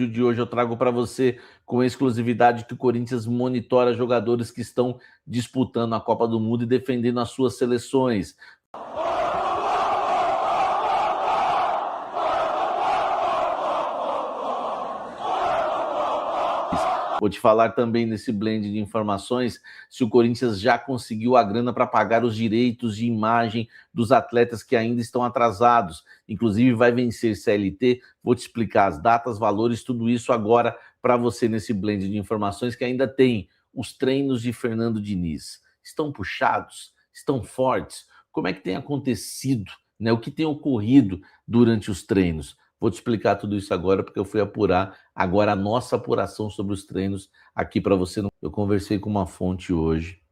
vídeo de hoje eu trago para você com exclusividade que o Corinthians monitora jogadores que estão disputando a Copa do Mundo e defendendo as suas seleções. Vou te falar também nesse blend de informações se o Corinthians já conseguiu a grana para pagar os direitos de imagem dos atletas que ainda estão atrasados. Inclusive vai vencer CLT. Vou te explicar as datas, valores, tudo isso agora para você nesse blend de informações que ainda tem os treinos de Fernando Diniz. Estão puxados? Estão fortes? Como é que tem acontecido? O que tem ocorrido durante os treinos? Vou te explicar tudo isso agora, porque eu fui apurar agora a nossa apuração sobre os treinos aqui para você. Eu conversei com uma fonte hoje,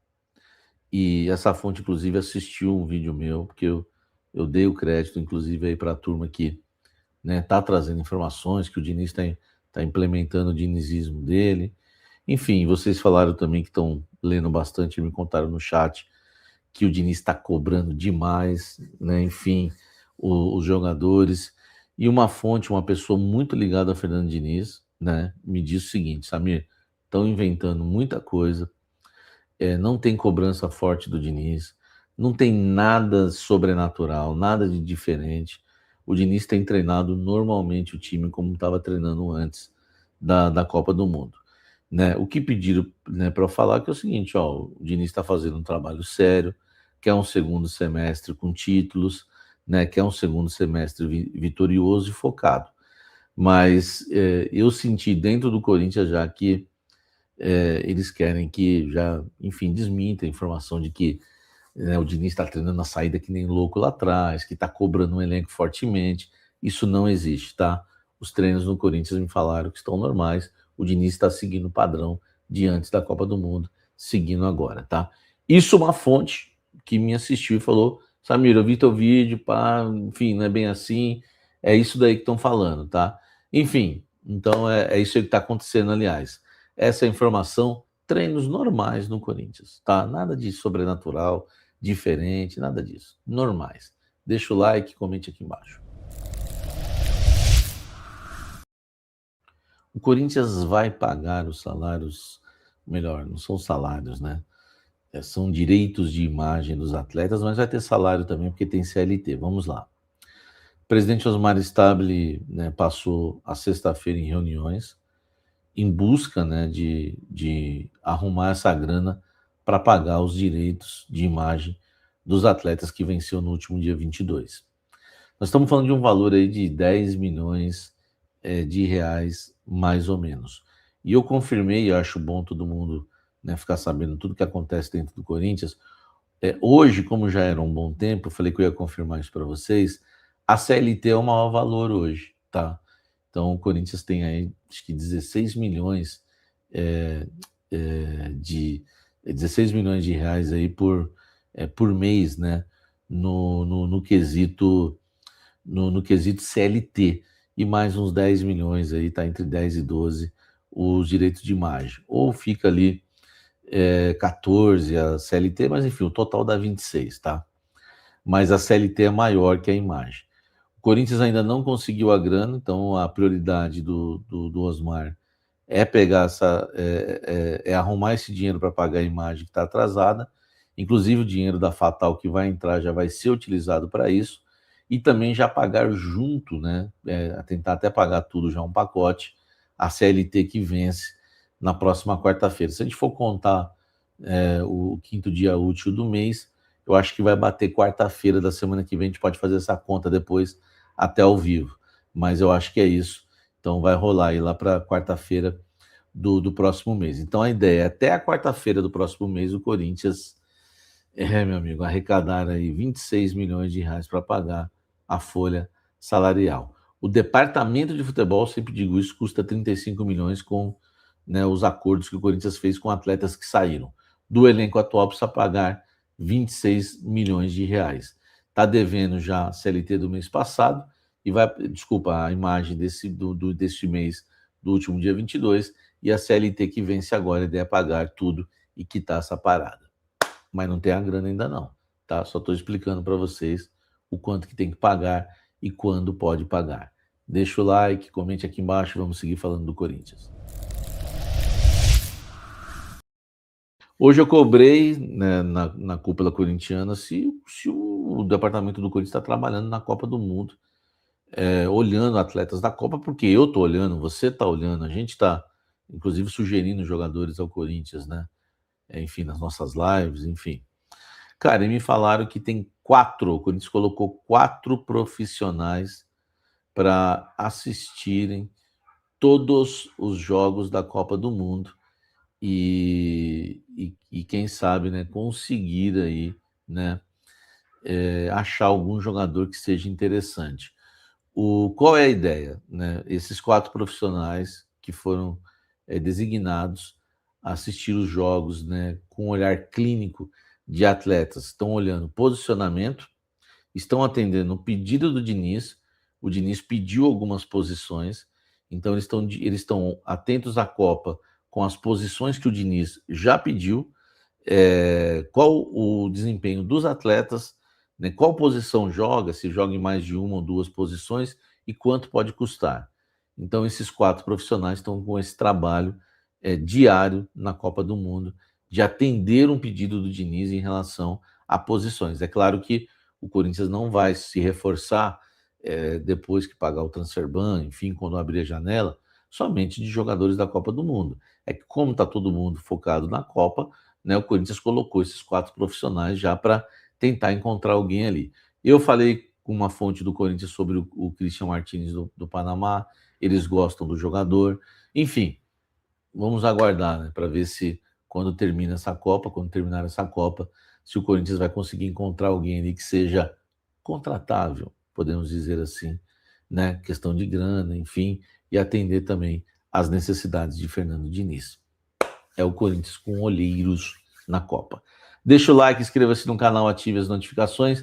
e essa fonte, inclusive, assistiu um vídeo meu, porque eu dei o crédito, inclusive, aí para a turma que tá trazendo informações, que o Diniz está implementando o dinizismo dele. Enfim, vocês falaram também que estão lendo bastante, me contaram no chat que o Diniz está cobrando demais, enfim, os jogadores. E uma fonte, uma pessoa muito ligada a Fernando Diniz, me disse o seguinte: Samir, estão inventando muita coisa, não tem cobrança forte do Diniz, não tem nada sobrenatural, nada de diferente. O Diniz tem treinado normalmente o time como estava treinando antes da Copa do Mundo. O que pediram para eu falar que é o seguinte: o Diniz está fazendo um trabalho sério, quer um segundo semestre com títulos, que é um segundo semestre vitorioso e focado. Mas eu senti dentro do Corinthians já que eles querem que já, enfim, desminta a informação de que o Diniz está treinando a saída que nem louco lá atrás, que está cobrando um elenco fortemente. Isso não existe, tá? Os treinos no Corinthians me falaram que estão normais. O Diniz está seguindo o padrão de antes da Copa do Mundo, seguindo agora, tá? Isso uma fonte que me assistiu e falou: Samir, eu vi teu vídeo, pá, enfim, não é bem assim, é isso daí que estão falando, tá? Enfim, então é isso aí que está acontecendo, aliás. Essa informação, treinos normais no Corinthians, tá? Nada de sobrenatural, diferente, nada disso. Normais. Deixa o like, comente aqui embaixo. O Corinthians vai pagar os salários, melhor, não são salários, são direitos de imagem dos atletas, mas vai ter salário também, porque tem CLT. Vamos lá. O presidente Osmar Stabile passou a sexta-feira em reuniões em busca de arrumar essa grana para pagar os direitos de imagem dos atletas que venceu no último dia 22. Nós estamos falando de um valor aí de 10 milhões de reais, mais ou menos. E eu confirmei, eu acho bom todo mundo ficar sabendo tudo que acontece dentro do Corinthians. Hoje, como já era um bom tempo, eu falei que eu ia confirmar isso para vocês, a CLT é o maior valor hoje, tá? Então o Corinthians tem aí, acho que 16 milhões de 16 milhões de reais aí por mês, no quesito CLT, e mais uns 10 milhões aí, tá entre 10 e 12 os direitos de imagem. Ou fica ali 14 a CLT, mas enfim, o total dá 26, tá? Mas a CLT é maior que a imagem. O Corinthians ainda não conseguiu a grana, então a prioridade do Osmar é pegar arrumar esse dinheiro para pagar a imagem que está atrasada. Inclusive o dinheiro da Fatal que vai entrar já vai ser utilizado para isso, e também já pagar junto, tentar até pagar tudo já um pacote, a CLT que vence na próxima quarta-feira. Se a gente for contar o quinto dia útil do mês, eu acho que vai bater quarta-feira da semana que vem. A gente pode fazer essa conta depois, até ao vivo, mas eu acho que é isso. Então vai rolar aí lá para quarta-feira do próximo mês. Então a ideia é até a quarta-feira do próximo mês o Corinthians, meu amigo, arrecadar aí 26 milhões de reais para pagar a folha salarial. O departamento de futebol, sempre digo isso, custa 35 milhões com os acordos que o Corinthians fez com atletas que saíram. Do elenco atual precisa pagar 26 milhões de reais. Está devendo já a CLT do mês passado, e vai, desculpa, a imagem deste mês, do último dia 22, e a CLT que vence agora, a ideia é pagar tudo e quitar essa parada. Mas não tem a grana ainda não, tá? Só estou explicando para vocês o quanto que tem que pagar e quando pode pagar. Deixa o like, comente aqui embaixo, vamos seguir falando do Corinthians. Hoje eu cobrei, né, na cúpula corintiana se o departamento do Corinthians está trabalhando na Copa do Mundo, olhando atletas da Copa, porque eu estou olhando, você está olhando, a gente está, inclusive, sugerindo jogadores ao Corinthians, né? Enfim, nas nossas lives, enfim. Cara, e me falaram que tem 4, o Corinthians colocou 4 profissionais para assistirem todos os jogos da Copa do Mundo e quem sabe, né, conseguir aí, né, achar algum jogador que seja interessante. Qual é a ideia? Né? Esses 4 profissionais que foram designados a assistir os jogos, né, com um olhar clínico de atletas, estão olhando posicionamento, estão atendendo o pedido do Diniz, o Diniz pediu algumas posições, então eles estão atentos à Copa com as posições que o Diniz já pediu, qual o desempenho dos atletas, né, qual posição joga, se joga em mais de uma ou duas posições e quanto pode custar. Então, esses 4 profissionais estão com esse trabalho diário na Copa do Mundo, de atender um pedido do Diniz em relação a posições. É claro que o Corinthians não vai se reforçar depois que pagar o transferban, enfim, quando abrir a janela, somente de jogadores da Copa do Mundo. É que como está todo mundo focado na Copa, né, o Corinthians colocou esses 4 profissionais já para tentar encontrar alguém ali. Eu falei com uma fonte do Corinthians sobre o Christian Martins do Panamá, eles gostam do jogador, enfim, vamos aguardar, né, para ver se quando terminar essa Copa, se o Corinthians vai conseguir encontrar alguém ali que seja contratável, podemos dizer assim, né, questão de grana, enfim, e atender também às necessidades de Fernando Diniz. É o Corinthians com olheiros na Copa. Deixa o like, inscreva-se no canal, ative as notificações.